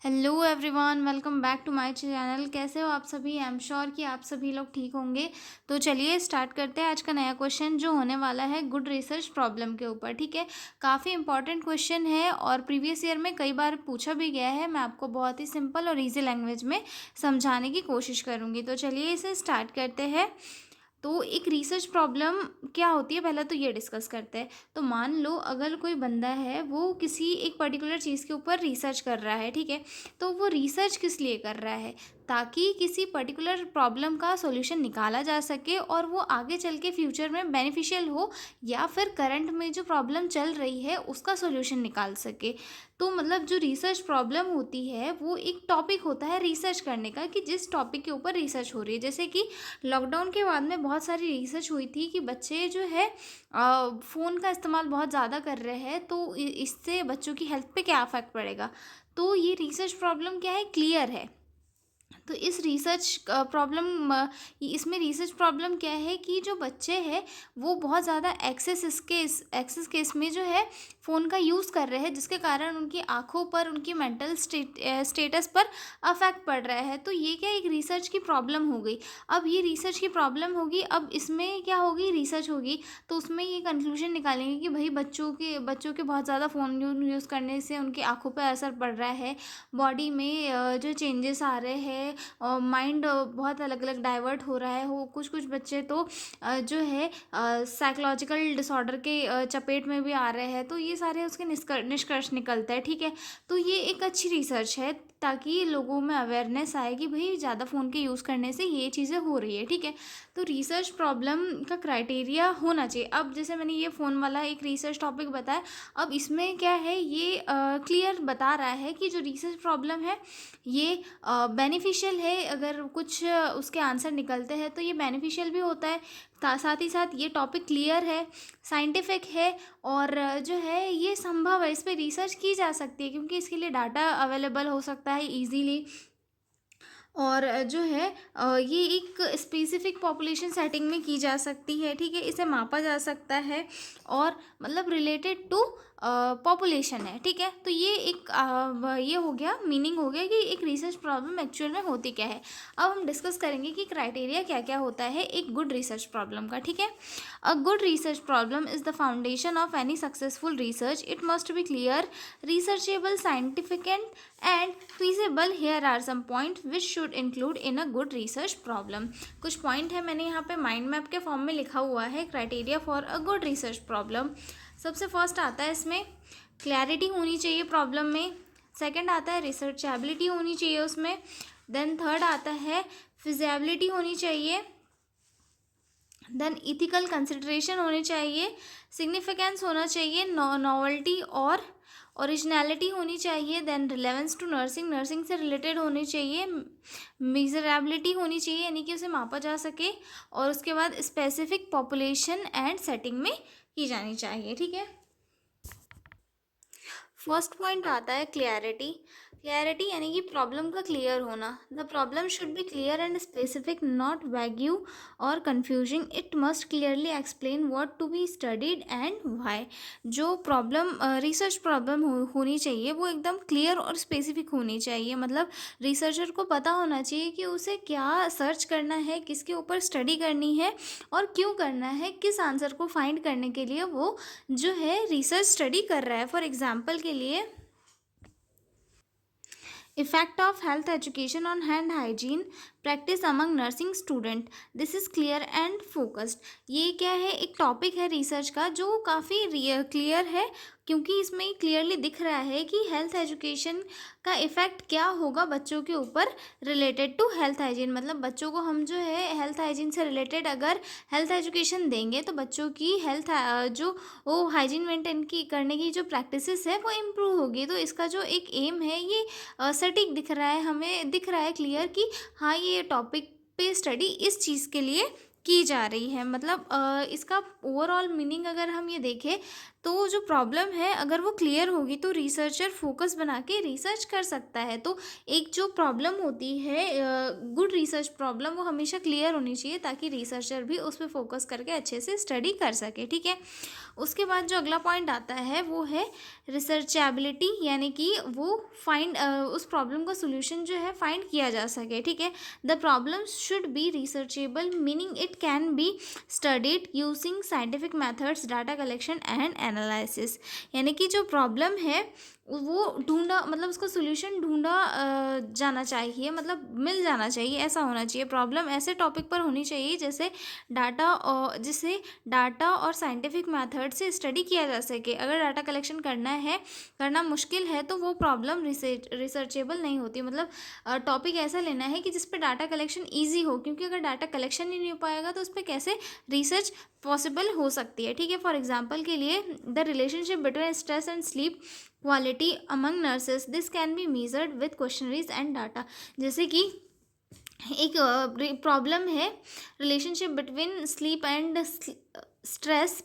Hello everyone, welcome back to my channel. कैसे हो आप सभी? आई एम श्योर कि आप सभी लोग ठीक होंगे। तो चलिए स्टार्ट करते हैं आज का नया क्वेश्चन जो होने वाला है गुड रिसर्च प्रॉब्लम के ऊपर। ठीक है, काफ़ी इंपॉर्टेंट क्वेश्चन है और प्रीवियस ईयर में कई बार पूछा भी गया है। मैं आपको बहुत ही सिंपल और इजी लैंग्वेज में समझाने की कोशिश करूँगी। तो चलिए इसे स्टार्ट करते हैं। तो एक रिसर्च प्रॉब्लम क्या होती है, पहले तो ये डिस्कस करते हैं। तो मान लो अगर कोई बंदा है वो किसी एक पर्टिकुलर चीज़ के ऊपर रिसर्च कर रहा है, ठीक है। तो वो रिसर्च किस लिए कर रहा है? ताकि किसी पर्टिकुलर प्रॉब्लम का सॉल्यूशन निकाला जा सके और वो आगे चल के फ्यूचर में बेनिफिशियल हो, या फिर करंट में जो प्रॉब्लम चल रही है उसका सॉल्यूशन निकाल सके। तो मतलब जो रिसर्च प्रॉब्लम होती है वो एक टॉपिक होता है रिसर्च करने का, कि जिस टॉपिक के ऊपर रिसर्च हो रही है। जैसे कि लॉकडाउन के बाद में बहुत सारी रिसर्च हुई थी कि बच्चे जो है फ़ोन का इस्तेमाल बहुत ज़्यादा कर रहे हैं, तो इससे बच्चों की हेल्थ पे क्या इफ़ेक्ट पड़ेगा। तो ये रिसर्च प्रॉब्लम क्या है, क्लियर है। तो इस रिसर्च प्रॉब्लम इसमें रिसर्च प्रॉब्लम क्या है कि जो बच्चे हैं वो बहुत ज़्यादा एक्सेस केस में जो है फ़ोन का यूज़ कर रहे हैं, जिसके कारण उनकी आँखों पर, उनकी मेंटल स्टेटस पर अफेक्ट पड़ रहा है। तो ये क्या, एक रिसर्च की प्रॉब्लम हो गई। अब ये रिसर्च की प्रॉब्लम होगी, अब इसमें क्या होगी, रिसर्च होगी। तो उसमें ये कंक्लूजन निकालेंगे कि भाई बच्चों के बहुत ज़्यादा फ़ोन यूज़ करने से उनकी आँखों पर असर पड़ रहा है, बॉडी में जो चेंजेस आ रहे हैं, माइंड बहुत अलग अलग डाइवर्ट हो रहा है। हो कुछ कुछ बच्चे तो जो है साइकोलॉजिकल डिसऑर्डर के चपेट में भी आ रहे हैं। तो ये सारे उसके निष्कर्ष निकलते हैं। ठीक है, तो ये एक अच्छी रिसर्च है ताकि लोगों में अवेयरनेस आए कि भाई ज़्यादा फ़ोन के यूज़ करने से ये चीज़ें हो रही है। ठीक है, तो रिसर्च प्रॉब्लम का क्राइटेरिया होना चाहिए। अब जैसे मैंने ये फ़ोन वाला एक रिसर्च टॉपिक बताया, अब इसमें क्या है, ये क्लियर बता रहा है कि जो रिसर्च प्रॉब्लम है ये बेनिफिशियल है। अगर कुछ उसके आंसर निकलते हैं तो ये बेनिफिशियल भी होता है। साथ ही साथ ये टॉपिक क्लियर है, साइंटिफिक है, और जो है ये संभव है, इस पर रिसर्च की जा सकती है क्योंकि इसके लिए डाटा अवेलेबल हो सकता है इजीली। और जो है ये एक स्पेसिफिक पॉपुलेशन सेटिंग में की जा सकती है। ठीक है, इसे मापा जा सकता है और मतलब रिलेटेड टू पॉपुलेशन है। ठीक है, तो ये एक ये हो गया, मीनिंग हो गया कि एक रिसर्च प्रॉब्लम एक्चुअल में होती क्या है। अब हम डिस्कस करेंगे कि क्राइटेरिया क्या क्या होता है एक गुड रिसर्च प्रॉब्लम का। ठीक है, a good research problem is the foundation of any successful research. It must be clear, researchable, scientific and feasible. Here are some points which should include in a good research problem. कुछ point है, मैंने यहाँ पे mind map के form में लिखा हुआ है, criteria for a good research problem. सबसे फर्स्ट आता है इसमें क्लैरिटी होनी चाहिए प्रॉब्लम में। सेकंड आता है रिसर्चेबिलिटी होनी चाहिए उसमें। देन थर्ड आता है फिजिबिलिटी होनी चाहिए। देन इथिकल कंसिडरेशन होनी चाहिए, सिग्निफिकेंस होना चाहिए, नॉवल्टी और ओरिजिनलिटी होनी चाहिए। Then relevance to nursing, nursing से रिलेटेड होनी चाहिए। मेजरेबिलिटी होनी चाहिए, यानी कि उसे मापा जा सके। और उसके बाद स्पेसिफिक पॉपुलेशन एंड सेटिंग में की जानी चाहिए। ठीक है, फर्स्ट पॉइंट आता है क्लियरिटी। क्लियरिटी यानी कि प्रॉब्लम का क्लियर होना। The problem should be clear and specific, not vague और confusing. It must clearly explain what to be studied and why. जो प्रॉब्लम रिसर्च प्रॉब्लम होनी चाहिए वो एकदम क्लियर और स्पेसिफिक होनी चाहिए। मतलब रिसर्चर को पता होना चाहिए कि उसे क्या सर्च करना है, किसके ऊपर स्टडी करनी है और क्यों करना है, किस आंसर को फाइंड करने के लिए वो जो है रिसर्च स्टडी कर रहा है। फॉर एग्जाम्पल के लिए, effect of health education on hand hygiene practice among nursing student, this is clear and focused. ये क्या है, एक टॉपिक है रिसर्च का जो काफ़ी क्लियर है, क्योंकि इसमें क्लियरली दिख रहा है कि हेल्थ एजुकेशन का इफ़ेक्ट क्या होगा बच्चों के ऊपर रिलेटेड टू हेल्थ हाइजीन। मतलब बच्चों को हम जो है हेल्थ हाइजीन से रिलेटेड अगर हेल्थ एजुकेशन देंगे तो बच्चों की हेल्थ जो वो हाइजीन मेंटेन की करने की जो प्रैक्टिसेस है वो इम्प्रूव होगी। तो इसका जो एक एम है ये सटीक दिख रहा है, हमें दिख रहा है क्लियर कि हाँ ये टॉपिक पे स्टडी इस चीज़ के लिए की जा रही है। मतलब इसका ओवरऑल मीनिंग अगर हम ये देखें तो जो प्रॉब्लम है अगर वो क्लियर होगी तो रिसर्चर फोकस बना के रिसर्च कर सकता है। तो एक जो प्रॉब्लम होती है गुड रिसर्च प्रॉब्लम, वो हमेशा क्लियर होनी चाहिए ताकि रिसर्चर भी उस पर फोकस करके अच्छे से स्टडी कर सके, ठीक है। उसके बाद जो अगला पॉइंट आता है वो है रिसर्चेबिलिटी, यानी कि वो उस प्रॉब्लम का सोल्यूशन जो है फाइंड किया जा सके, ठीक है। The problem should B researchable, meaning it can be studied using scientific methods, data collection and analysis. यानी कि जो प्रॉब्लम है वो ढूंढा, मतलब उसका सोल्यूशन ढूंढा जाना चाहिए, मतलब मिल जाना चाहिए, ऐसा होना चाहिए। प्रॉब्लम ऐसे टॉपिक पर होनी चाहिए जिसे डाटा और साइंटिफिक मेथड से स्टडी किया जा सके। अगर डाटा कलेक्शन करना मुश्किल है तो वो प्रॉब्लम रिसर्चेबल नहीं होती। मतलब टॉपिक ऐसा लेना है कि जिस पे डाटा कलेक्शन ईजी हो, क्योंकि अगर डाटा कलेक्शन ही नहीं हो पाएगा तो उस पर कैसे रिसर्च पॉसिबल हो सकती है, ठीक है। फॉर एग्जाम्पल के लिए the relationship between stress and sleep quality among nurses, this can be measured with questionnaires and data. जैसे कि एक प्रॉब्लम है relationship between sleep and stress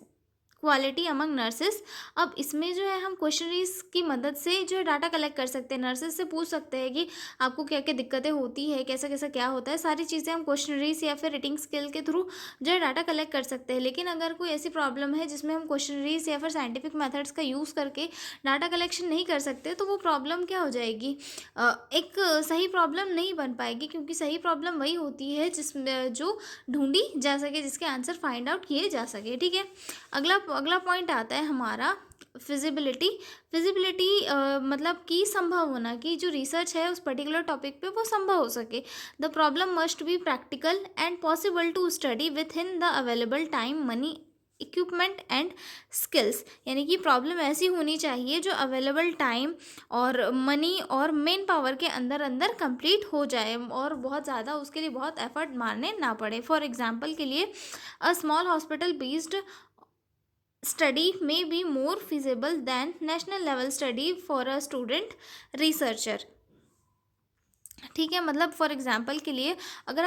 quality among nurses. अब इसमें जो है हम क्वेश्चनरीज की मदद से जो है डाटा कलेक्ट कर सकते हैं, नर्सेस से पूछ सकते हैं कि आपको क्या क्या दिक्कतें होती है, कैसा कैसा क्या होता है, सारी चीज़ें हम क्वेश्चनरीज या फिर रेटिंग स्केल के थ्रू जो है डाटा कलेक्ट कर सकते हैं। लेकिन अगर कोई ऐसी प्रॉब्लम है जिसमें हम क्वेश्चनरीज या फिर साइंटिफिक मेथड्स का यूज़ करके डाटा कलेक्शन नहीं कर सकते, तो वो प्रॉब्लम क्या हो जाएगी, एक सही प्रॉब्लम नहीं बन पाएगी, क्योंकि सही प्रॉब्लम वही होती है जिसमें जो ढूंढी जा सके, जिसके आंसर फाइंड आउट किए जा सके, ठीक है। अगला पॉइंट आता है हमारा फिजिबिलिटी। मतलब कि संभव होना, कि जो रिसर्च है उस पर्टिकुलर टॉपिक पे वो संभव हो सके। The problem must be practical and possible to study within the available time, money, equipment and skills. यानी कि प्रॉब्लम ऐसी होनी चाहिए जो अवेलेबल टाइम और मनी और मेन पावर के अंदर अंदर कंप्लीट हो जाए, और बहुत ज़्यादा उसके लिए बहुत एफर्ट मारने ना पड़े। फॉर एग्जांपल के लिए a small hospital based study may be more feasible than national level study for a student researcher, ठीक है। मतलब फॉर एग्जांपल के लिए अगर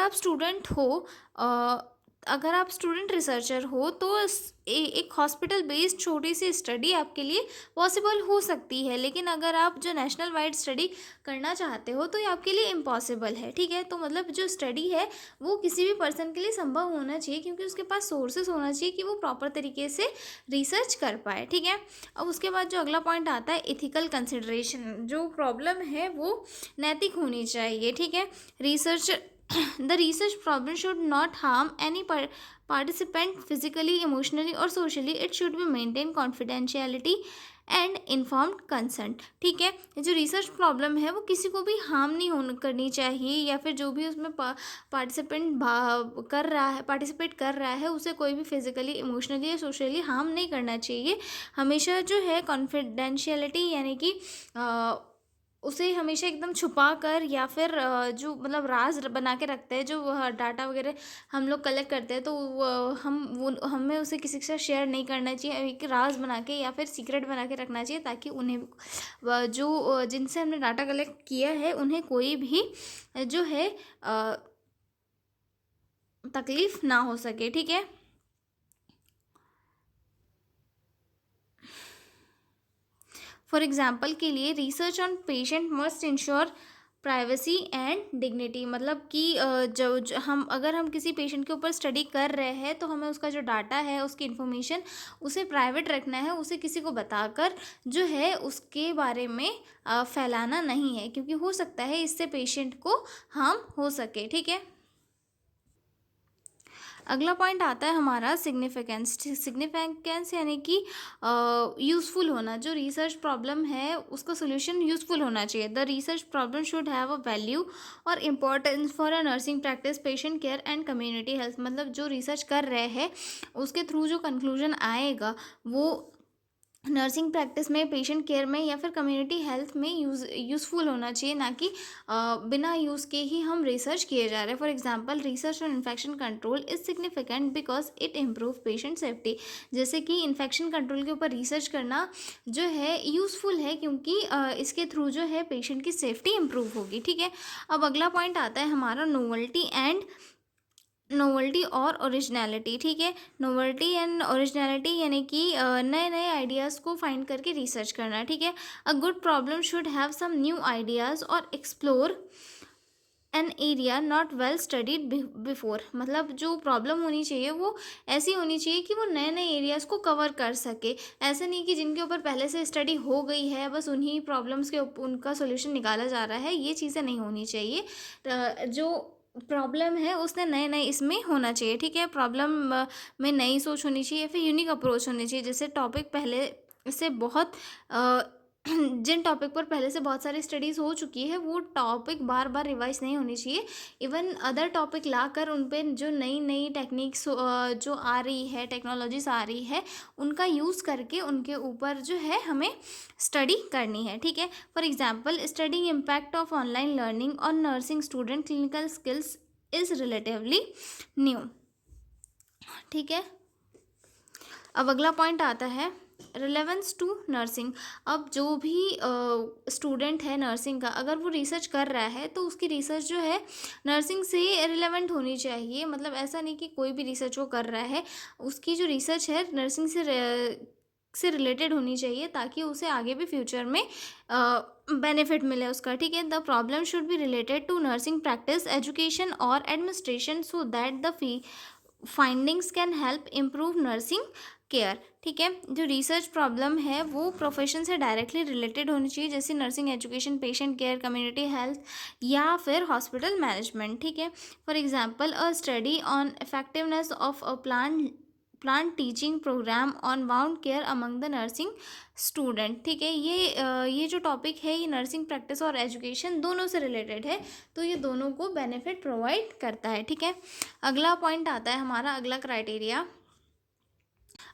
आप स्टूडेंट रिसर्चर हो तो एक हॉस्पिटल बेस्ड छोटी सी स्टडी आपके लिए पॉसिबल हो सकती है, लेकिन अगर आप जो नेशनल वाइड स्टडी करना चाहते हो तो ये आपके लिए इम्पॉसिबल है, ठीक है। तो मतलब जो स्टडी है वो किसी भी पर्सन के लिए संभव होना चाहिए, क्योंकि उसके पास सोर्सेस होना चाहिए कि वो प्रॉपर तरीके से रिसर्च कर पाए, ठीक है। अब उसके बाद जो अगला पॉइंट आता है इथिकल कंसिडरेशन। जो प्रॉब्लम है वो नैतिक होनी चाहिए, ठीक है। The research problem should not harm any participant physically, emotionally or socially. It should be maintain confidentiality and informed consent, ठीक है। ये जो रिसर्च प्रॉब्लम है वो किसी को भी हार्म नहीं करनी चाहिए, या फिर जो भी उसमें पार्टिसिपेट कर रहा है उसे कोई भी फिजिकली, इमोशनली या सोशली हार्म नहीं करना चाहिए। हमेशा जो है कॉन्फिडेंशियलिटी, यानी कि उसे हमेशा एकदम छुपा कर, या फिर जो मतलब राज बना के रखते हैं, जो डाटा वगैरह हम लोग कलेक्ट करते हैं, तो हमें उसे किसी के साथ शेयर नहीं करना चाहिए, एक राज बना के या फिर सीक्रेट बना के रखना चाहिए, ताकि उन्हें जो जिनसे हमने डाटा कलेक्ट किया है उन्हें कोई भी जो है तकलीफ ना हो सके, ठीक है। फॉर एग्जाम्पल के लिए research on patient must ensure privacy and dignity. मतलब कि अगर हम किसी पेशेंट के ऊपर स्टडी कर रहे हैं तो हमें उसका जो डाटा है, उसकी इन्फॉर्मेशन, उसे प्राइवेट रखना है, उसे किसी को बताकर जो है उसके बारे में फैलाना नहीं है, क्योंकि हो सकता है इससे पेशेंट को हार्म हो सके, ठीक है। अगला पॉइंट आता है हमारा सिग्निफिकेंस यानी कि यूज़फुल होना। जो रिसर्च प्रॉब्लम है उसका सोल्यूशन यूज़फुल होना चाहिए। The research problem should have a value और importance for a nursing practice, patient care and community health. मतलब जो रिसर्च कर रहे हैं उसके थ्रू जो कंक्लूजन आएगा वो नर्सिंग प्रैक्टिस में, पेशेंट केयर में या फिर कम्युनिटी हेल्थ में यूज़फुल होना चाहिए, ना कि बिना यूज़ के ही हम रिसर्च किए जा रहे हैं। For example research on infection control is significant because it improve patient safety. जैसे कि इन्फेक्शन कंट्रोल के ऊपर रिसर्च करना जो है यूज़फुल है, क्योंकि इसके थ्रू जो है पेशेंट की सेफ्टी इम्प्रूव होगी, ठीक है। अब अगला पॉइंट आता है हमारा नोवेल्टी एंड नोवेल्टी और ओरिजिनलिटी, ठीक है। नोवेल्टी एंड ओरिजिनलिटी यानी कि नए नए आइडियाज़ को फाइंड करके रिसर्च करना, ठीक है। A good problem should have some new ideas और explore an area not well studied before. मतलब जो प्रॉब्लम होनी चाहिए वो ऐसी होनी चाहिए कि वो नए नए एरियाज़ को कवर कर सके। ऐसा नहीं कि जिनके ऊपर पहले से स्टडी हो गई है बस उन्हीं प्रॉब्लम्स के उनका सोल्यूशन निकाला जा रहा है, ये चीज़ें नहीं होनी चाहिए। जो प्रॉब्लम है उसने नए नए इसमें होना चाहिए, ठीक है। प्रॉब्लम में नई सोच होनी चाहिए, फिर यूनिक अप्रोच होनी चाहिए। जैसे टॉपिक पहले से बहुत जिन टॉपिक पर पहले से बहुत सारी स्टडीज़ हो चुकी है वो टॉपिक बार बार रिवाइज नहीं होनी चाहिए। इवन अदर टॉपिक लाकर उन पे जो नई नई टेक्निक्स जो आ रही है, टेक्नोलॉजीज आ रही है, उनका यूज़ करके उनके ऊपर जो है हमें स्टडी करनी है, ठीक है। For example, studying impact of online learning on nursing student clinical skills is relatively new, ठीक है। अब अगला पॉइंट आता है रिलेवेंस टू नर्सिंग। अब जो भी स्टूडेंट है नर्सिंग का, अगर वो रिसर्च कर रहा है तो उसकी रिसर्च जो है नर्सिंग से रिलेवेंट होनी चाहिए। मतलब ऐसा नहीं कि कोई भी रिसर्च वो कर रहा है, उसकी जो रिसर्च है नर्सिंग से रिलेटेड होनी चाहिए ताकि उसे आगे भी फ्यूचर में बेनिफिट मिले उसका, ठीक है। The problem should be related to nursing practice, education और administration so that the findings can help improve nursing care, ठीक है। जो रिसर्च प्रॉब्लम है वो प्रोफेशन से डायरेक्टली रिलेटेड होनी चाहिए, जैसे nursing education, patient care, community health या फिर हॉस्पिटल मैनेजमेंट, ठीक है। For example, a study on effectiveness of a planned teaching programme on wound care among the nursing student, ठीक है। ये जो टॉपिक है ये नर्सिंग प्रैक्टिस और एजुकेशन दोनों से रिलेटेड है, तो ये दोनों को बेनिफिट प्रोवाइड करता है, ठीक है। अगला पॉइंट आता है हमारा,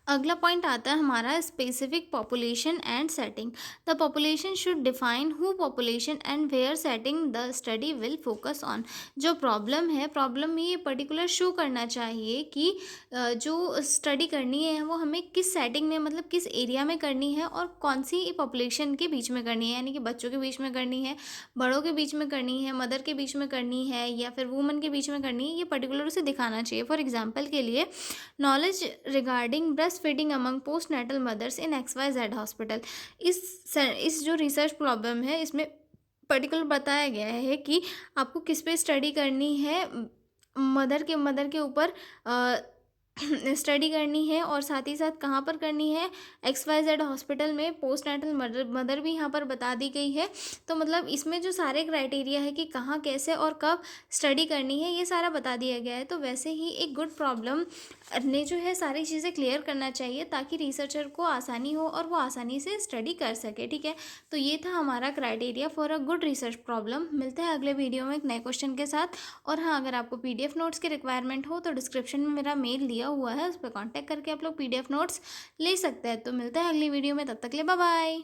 अगला पॉइंट आता है हमारा specific population and setting. The population should define who population and where setting the study will focus on. जो प्रॉब्लम है, प्रॉब्लम में ये पर्टिकुलर शो करना चाहिए कि जो स्टडी करनी है वो हमें किस सेटिंग में, मतलब किस एरिया में करनी है और कौन सी पॉपुलेशन के बीच में करनी है। यानी कि बच्चों के बीच में करनी है, बड़ों के बीच में करनी है, मदर के बीच में करनी है या फिर वुमन के बीच में करनी है, ये पर्टिकुलर उसे दिखाना चाहिए। फॉर एग्जाम्पल के लिए, knowledge regarding breast feeding among postnatal mothers in XYZ hospital. इस जो रिसर्च प्रॉब्लम है इसमें पर्टिकुलर बताया गया है कि आपको किस पे स्टडी करनी है, मदर के ऊपर स्टडी करनी है और साथ ही साथ कहाँ पर करनी है, XYZ हॉस्पिटल में। पोस्ट नेटल मदर भी यहाँ पर बता दी गई है। तो मतलब इसमें जो सारे क्राइटेरिया है कि कहाँ, कैसे और कब स्टडी करनी है, ये सारा बता दिया गया है। तो वैसे ही एक गुड प्रॉब्लम ने जो है सारी चीज़ें क्लियर करना चाहिए ताकि रिसर्चर को आसानी हो और वो आसानी से स्टडी कर सके, ठीक है। तो ये था हमारा criteria for a good research problem. मिलते हैं अगले वीडियो में एक नए क्वेश्चन के साथ। और हाँ, अगर आपको PDF नोट्स की रिक्वायरमेंट हो तो डिस्क्रिप्शन में मेरा मेल दिया हुआ है, उस पर कॉन्टैक्ट करके आप लोग PDF नोट्स ले सकते हैं। तो मिलते हैं अगली वीडियो में, तब तक के लिए बाय बाय।